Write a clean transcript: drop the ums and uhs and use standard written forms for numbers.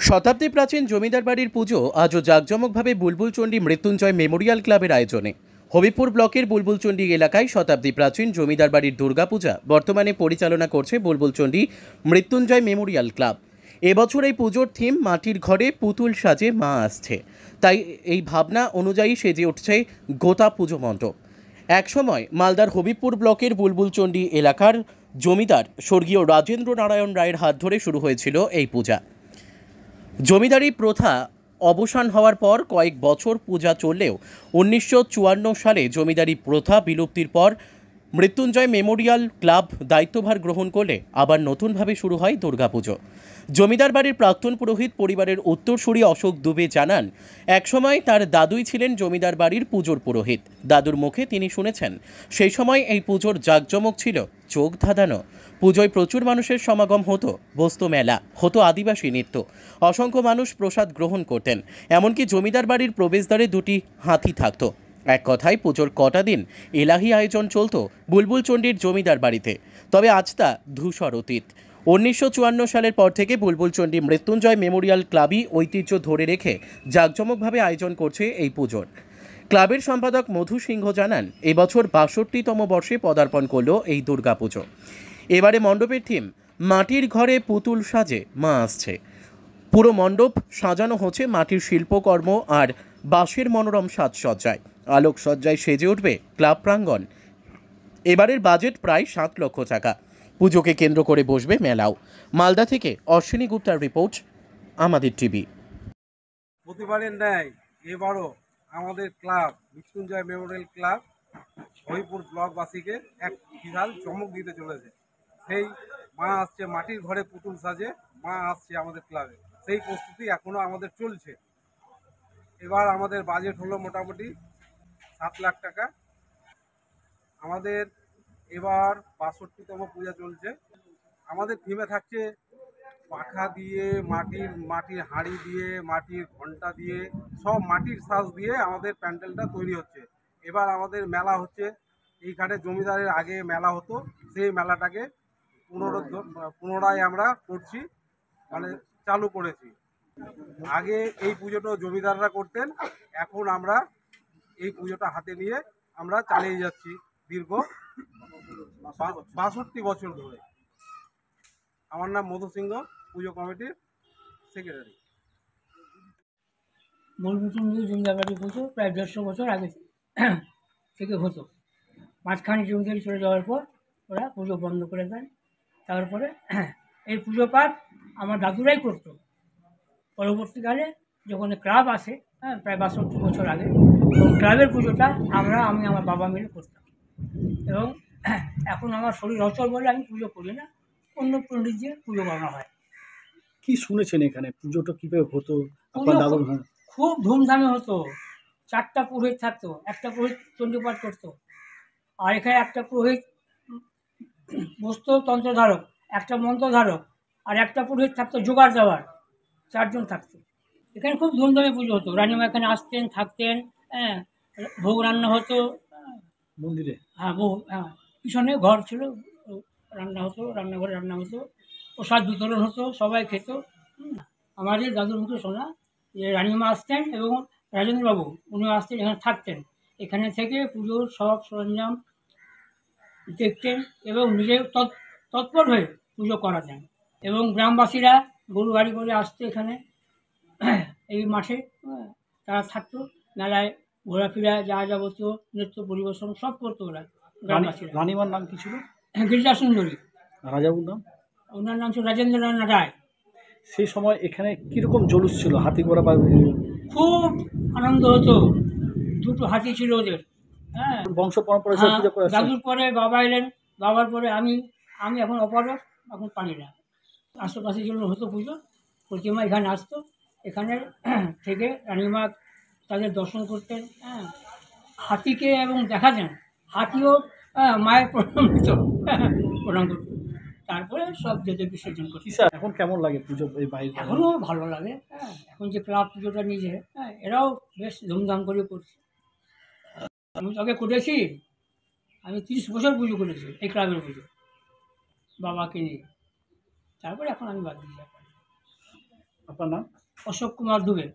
শতাব্দী প্রাচীন জমিদার বাড়ির পুজো আজও জাঁকজমকভাবে বুলবুলচণ্ডী মৃত্যুঞ্জয় মেমোরিয়াল ক্লাবের আয়োজনে। হবিপুর ব্লকের বুলবুলচণ্ডী এলাকায় শতাব্দী প্রাচীন জমিদার বাড়ির দুর্গাপূজা বর্তমানে পরিচালনা করছে বুলবুলচণ্ডী মৃত্যুঞ্জয় মেমোরিয়াল ক্লাব। এবছর এই পুজোর থিম মাটির ঘরে পুতুল সাজে মা আসছে, তাই এই ভাবনা অনুযায়ী সেজে উঠছে গোটা পুজো মণ্ডপ। একসময় মালদার হবিপুর ব্লকের বুলবুলচণ্ডী এলাকার জমিদার স্বর্গীয় রাজেন্দ্র নারায়ণ রায়ের হাত ধরে শুরু হয়েছিল এই পূজা। জমিদারি প্রথা অবসান হওয়ার পর কয়েক বছর পূজা চললেও 1954 সালে জমিদারি প্রথা বিলুপ্তির পর মৃত্যুঞ্জয় মেমোরিয়াল ক্লাব দায়িত্বভার গ্রহণ করলে আবার নতুনভাবে শুরু হয় দুর্গাপুজো। জমিদার বাড়ির প্রাক্তন পুরোহিত পরিবারের উত্তরসূরি অশোক দুবে জানান, একসময় তার দাদুই ছিলেন জমিদার বাড়ির পুজোর পুরোহিত। দাদুর মুখে তিনি শুনেছেন, সেই সময় এই পুজোর জাঁকজমক ছিল চোখ ধাঁধানো। পুজোয় প্রচুর মানুষের সমাগম হতো, বস্তু মেলা হতো, আদিবাসী নৃত্য, অসংখ্য মানুষ প্রসাদ গ্রহণ করতেন। এমনকি জমিদার বাড়ির প্রবেশদ্বারে দুটি হাতি থাকতো। এক কথায় পুজোর কটা দিন এলাহি আয়োজন চলত বুলবুলচণ্ডীর জমিদার বাড়িতে। তবে আজ তা ধূসর অতীত। 1954 সালের পর থেকে বুলবুলচণ্ডী মৃত্যুঞ্জয় মেমোরিয়াল ক্লাবই ঐতিহ্য ধরে রেখে জাঁকজমকভাবে আয়োজন করছে এই পুজোর। ক্লাবের সম্পাদক মধু সিংহ জানান, এবছর 62তম বর্ষে পদার্পণ করল এই দুর্গাপুজো। এবারে মণ্ডপের থিম মাটির ঘরে পুতুল সাজে মা আসছে। পুরো মণ্ডপ সাজানো হচ্ছে মাটির শিল্পকর্ম আর বাঁশের মনোরম সাজসজ্জায়। আলোকসজ্জায় সেজে উঠবে ক্লাব প্রাঙ্গণ। এবারের বাজেট প্রায় 7 লক্ষ টাকা। পুজোকে কেন্দ্র করে বসবে মেলাও। মালদা থেকে অশ্বিনী গুপ্তার রিপোর্ট, আমাদের টিভি। প্রতিবারের ন্যায় এবারও আমাদের club Mrityunjay memorial club Haripur ব্লকবাসীকে এক বিশাল চমক দিতে চলেছে। সেই মা আসছে মাটির ঘরে পুতুল সাজে মা আসছে আমাদের ক্লাবে, সেই প্রস্তুতি এখনও আমাদের চলছে। এবার আমাদের বাজেট হলো মোটামুটি 7 লাখ টাকা। আমাদের এবার 62তম পূজা চলছে। আমাদের থিমে থাকছে পাখা দিয়ে, মাটির হাঁড়ি দিয়ে, মাটির ঘন্টা দিয়ে, সব মাটির সাজ দিয়ে আমাদের প্যান্ডেলটা তৈরি হচ্ছে। এবার আমাদের মেলা হচ্ছে, এইখানে জমিদারের আগে মেলা হতো, সেই মেলাটাকে পুনরায় আমরা করছি, মানে চালু করেছি। আগে এই পুজোটা জমিদাররা করতেন, এখন আমরা এই পুজোটা হাতে নিয়ে আমরা চালিয়ে যাচ্ছি দীর্ঘ 62 বছর ধরে। আমার নাম মধু সিংহ, পুজো কমিটির সেক্রেটারি। বুলবুলচণ্ডী জমিদারবাড়ি পুজো প্রায় 150 বছর আগে থেকে হতো। মাঝখানে জমিদারি চলে যাওয়ার পর ওরা পুজো বন্ধ করে দেয়। তারপরে এই পুজো পাঠ আমার দাদুরাই করতো। পরবর্তীকালে যখন ক্লাব আসে, প্রায় 62 বছর আগে, এবং ক্লাবের পুজোটা আমি আমার বাবা মিলে করতাম। এবং এখন আমার শরীর অচল বলে আমি পুজো করি না, অন্য পণ্ডিত দিয়ে পুজো করানো হয়। কি শুনেছেন এখানে পুজোটা কিভাবে হতো? পুজো আপনার দাদুর খুব ধুমধামে হতো। 4টা পুরোহিত থাকতো, একটা পুরোহিত চণ্ডীপাঠ করতো, আর এখানে একটা পুরোহিত বসতো তন্ত্রধারক, একটা মন্ত্রধারক, আর একটা পুরোহিত থাকতো জোগাড় দেওয়ার। 4 জন থাকতো। এখানে খুব ধুমধামে পুজো হতো। রানীমা এখানে আসতেন, থাকতেন, হ্যাঁ, ভোগ রান্না হতো। মন্দিরে পিছনে ঘর ছিল, রান্না হতো, রান্নাঘরে রান্না হতো, প্রসাদ বিতরণ হতো, সবাই খেত। আমাদের দাদুর মুখে শোনা যে রানীমা আসতেন এবং রাজেন্দ্রবাবু উনি আসতেন, এখানে থাকতেন, এখানে থেকে পুজোর সব সরঞ্জাম দেখতেন এবং নিজে তৎপর হয়ে পুজো করাতেন। এবং গ্রামবাসীরা গরু গাড়ি করে আসতো এখানে, এই মাঠে তারা থাকতো। মেলায় ঘোরাফেরা, যা যাবতীয় নৃত্য পরিবেশন সব করতো ওরা, গ্রামবাসীরা। রানীমার নাম কি ছিল? গিরিজা সুন্দরী। রাজাবুর নাম? ওনার নাম ছিল রাজেন্দ্রনাথ রায়। সেই সময় এখানে কিরকম জলুস ছিল? হাতি ঘোড়া বা খুব আনন্দ হতো। 2টো হাতি ছিল ওদের। হ্যাঁ, বংশ পরম্পরা হিসেবে পূজা করে আসছে। দাদুর পরে বাবা এলেন, বাবার পরে আমি এখন অপারক, এখন পারি না। আশেপাশের জন্য হতো পুজো, প্রতিমা এখানে আসতো, এখানে থেকে রানীমা তাদের দর্শন করতেন। হ্যাঁ, হাতিকে এবং দেখাতেন, হাতিও মায়ের প্রণাম দিত, প্রণাম করত। তারপরে সব যেতে বিসর্জন করত। এখন কেমন লাগে পুজো এই বাইরে? এখনও ভালো লাগে। হ্যাঁ, এখন যে ক্লাব পুজোটা নিজে, এরাও বেশ ধুমধাম করে করছে। আমি আগে করেছি, আমি 30 বছর পুজো করেছি এই ক্লাবের পুজো, বাবাকে নিয়ে। তারপরে এখন আমি বাদ দিয়ে যাই। আপনার নাম? অশোক কুমার দুবে।